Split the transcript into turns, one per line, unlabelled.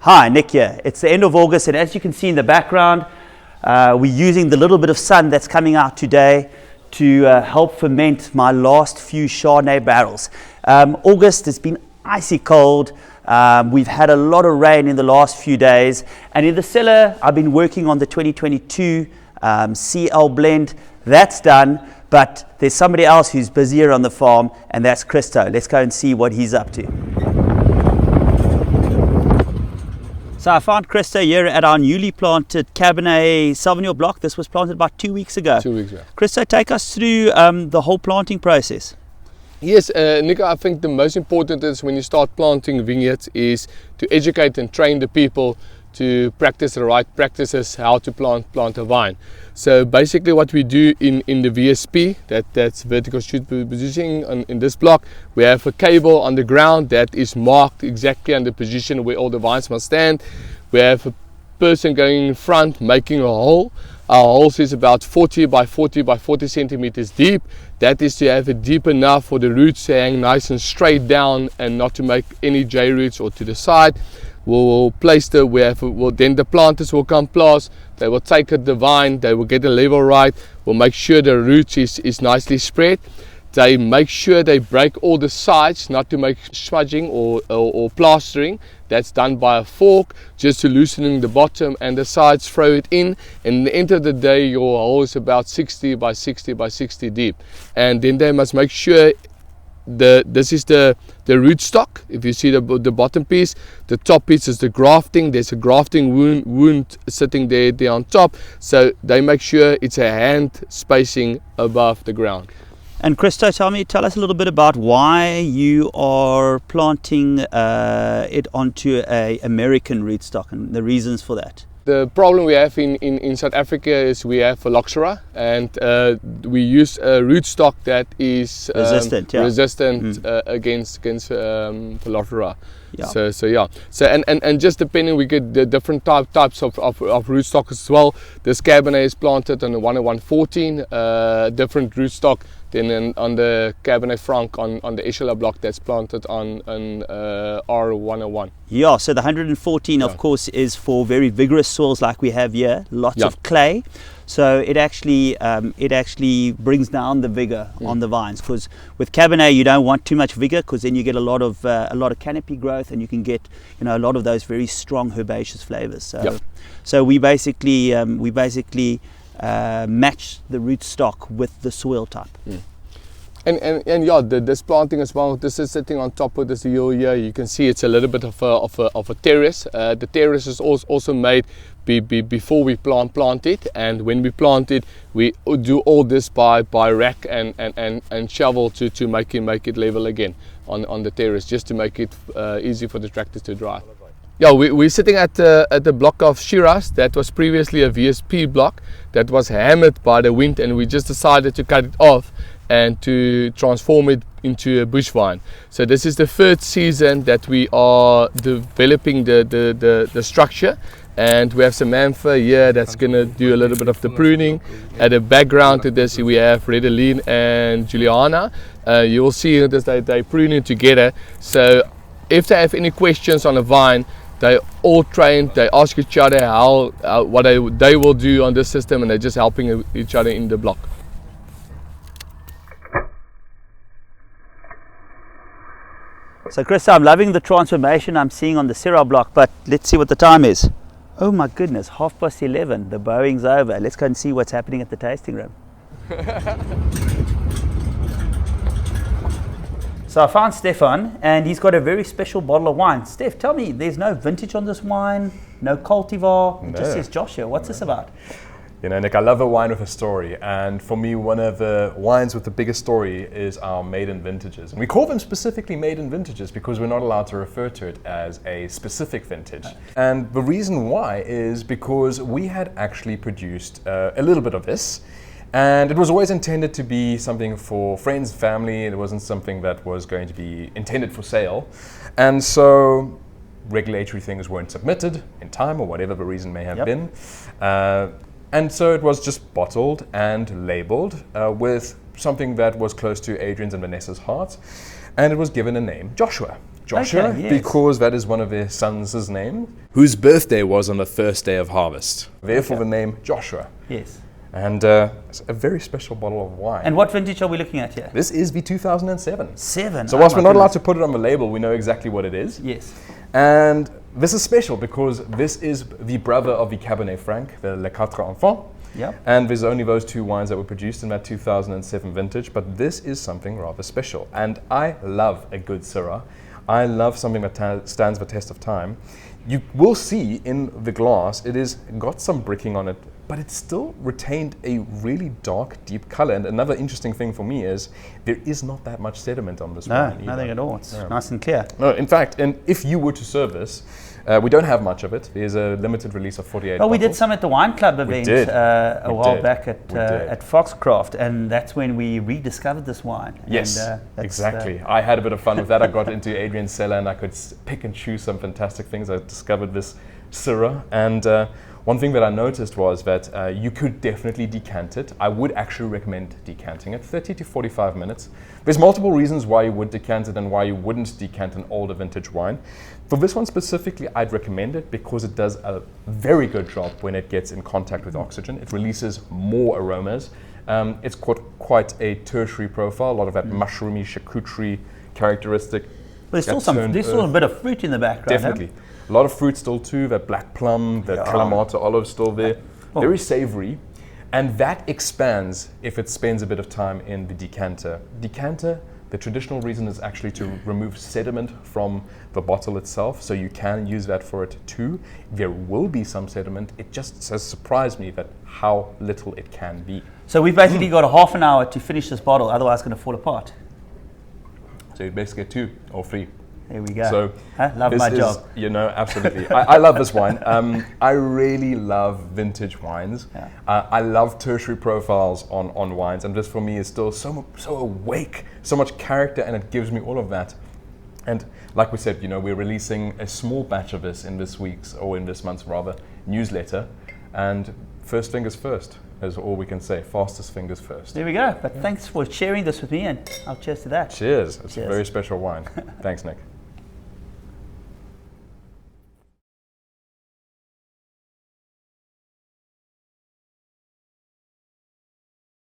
Hi, Nick here. It's the end of August, and as you can see in the background, we're using the little bit of sun that's coming out today to help ferment my last few Chardonnay barrels. August has been icy cold. We've had a lot of rain in the last few days, and in the cellar I've been working on the 2022 CL blend. That's done, but there's somebody else who's busier on the farm, and that's Christo. Let's go and see what he's up to. So I found Christo here at our newly planted Cabernet Sauvignon block. This was planted about 2 weeks ago.
2 weeks ago.
Christo, take us through the whole planting process.
Yes, Nico, I think the most important is when you start planting vineyards is to educate and train the people to practice the right practices, how to plant a vine. So basically what we do in the VSP, that's vertical shoot positioning in this block, we have a cable on the ground that is marked exactly on the position where all the vines must stand. We have a person going in front making a hole. Our holes is about 40 by 40 by 40 centimeters deep. That is to have it deep enough for the roots to hang nice and straight down and not to make any J roots or to the side. We'll place then the planters will come plus, they will take the vine, they will get the level right, we'll make sure the roots is nicely spread. They make sure they break all the sides, not to make smudging or plastering. That's done by a fork, just to loosening the bottom and the sides, throw it in, and at the end of the day your hole is about 60 by 60 by 60 deep. And then they must make sure this is the rootstock. If you see the bottom piece, the top piece is the grafting. There's a grafting wound sitting there on top, so they make sure it's a hand spacing above the ground.
And Christo, tell us a little bit about why you are planting it onto a American rootstock and the reasons for that.
The problem we have in South Africa is we have phylloxera, and we use a rootstock that is resistant against phylloxera. Yeah. So and just depending, we get the different types of rootstock as well. This Cabernet is planted on the 10114, different rootstock than on the Cabernet Franc on the Echelon block that's planted on R101.
Yeah, so the 114 of course is for very vigorous soils like we have here, lots of clay. So it actually brings down the vigor on the vines, because with Cabernet you don't want too much vigor, because then you get a lot of canopy growth, and you can get a lot of those very strong herbaceous flavors. So we basically match the rootstock with the soil type.
And yeah, this planting as well, this is sitting on top of this hill here. You can see it's a little bit of a terrace. The terrace is also made before we plant it, and when we plant it, we do all this by rack and shovel to make it level again on the terrace, just to make it easy for the tractors to drive. Yeah, we're sitting at the block of Syrah that was previously a VSP block that was hammered by the wind, and we just decided to cut it off and to transform it into a bush vine. So this is the third season that we are developing the structure, and we have Samantha here that's gonna do a little bit of the pruning. At the background to this we have Redeline and Juliana. You will see that they pruning together. So if they have any questions on a vine, they all trained, they ask each other what they will do on this system, and they're just helping each other in the block.
So Chris, I'm loving the transformation I'm seeing on the Syrah block, but let's see what the time is. Oh my goodness, 11:30, the bowing's over. Let's go and see what's happening at the tasting room. So I found Stefan, and he's got a very special bottle of wine. Steph, tell me, there's no vintage on this wine, no cultivar, it just says Joshua. What's this about?
You know, Nick, I love a wine with a story, and for me, one of the wines with the biggest story is our maiden vintages. And we call them specifically maiden vintages because we're not allowed to refer to it as a specific vintage. And the reason why is because we had actually produced a little bit of this, and it was always intended to be something for friends and family. It wasn't something that was going to be intended for sale. And so regulatory things weren't submitted in time, or whatever the reason may have been. And so it was just bottled and labeled with something that was close to Adrian's and Vanessa's hearts, and it was given a name, Joshua. Joshua,
Okay, yes.
because that is one of their sons' name, whose birthday was on the first day of harvest. Therefore the name Joshua.
Yes.
And it's a very special bottle of wine.
And what vintage are we looking at here?
This is the 2007.
7.
So whilst we're not allowed to put it on the label, we know exactly what it is.
Yes.
And this is special because this is the brother of the Cabernet Franc, the Les Quatre Enfants.
Yep.
And there's only those 2 wines that were produced in that 2007 vintage, but this is something rather special. And I love a good Syrah. I love something that stands the test of time. You will see in the glass, it is got some bricking on it, but it's still retained a really dark, deep color. And another interesting thing for me is there is not that much sediment on this
No,
wine either.
nothing at all. It's nice and clear.
No, in fact, and if you were to serve this, we don't have much of it. There's a limited release of 48
Oh, we did
bottles.
some at the Wine Club event
did.
a
We
while
did.
back
We did.
at Foxcroft, and that's when we rediscovered this wine.
Yes,
and, that's,
exactly. I had a bit of fun with that. I got into Adrian's cellar and I could pick and choose some fantastic things. I discovered this Syrah, and one thing that I noticed was that you could definitely decant it. I would actually recommend decanting it, 30 to 45 minutes. There's multiple reasons why you would decant it and why you wouldn't decant an older vintage wine. For this one specifically, I'd recommend it because it does a very good job when it gets in contact with oxygen. It releases more aromas. It's quite a tertiary profile, a lot of that mushroomy, charcuterie characteristic.
But there's still a bit of fruit in the background.
Definitely. A lot of fruit still too, that black plum, that Kalamata olive still there. Very savory. And that expands if it spends a bit of time in the decanter. Decanter, the traditional reason is actually to remove sediment from the bottle itself, so you can use that for it too. There will be some sediment. It just has surprised me that how little it can be.
So we've basically got a half an hour to finish this bottle, otherwise it's going to fall apart.
So you basically get 2 or 3.
There we go.
So
love
this
my
is,
job.
You know, absolutely. I love this wine. I really love vintage wines.
Yeah.
I love tertiary profiles on wines, and this for me is still so awake, so much character, and it gives me all of that. And like we said, you know, we're releasing a small batch of this in this month's rather newsletter. And first fingers first is all we can say. Fastest fingers first.
There we go. But thanks for sharing this with me, and I'll cheers to that.
Cheers. It's
Cheers.
a very special wine. Thanks, Nick.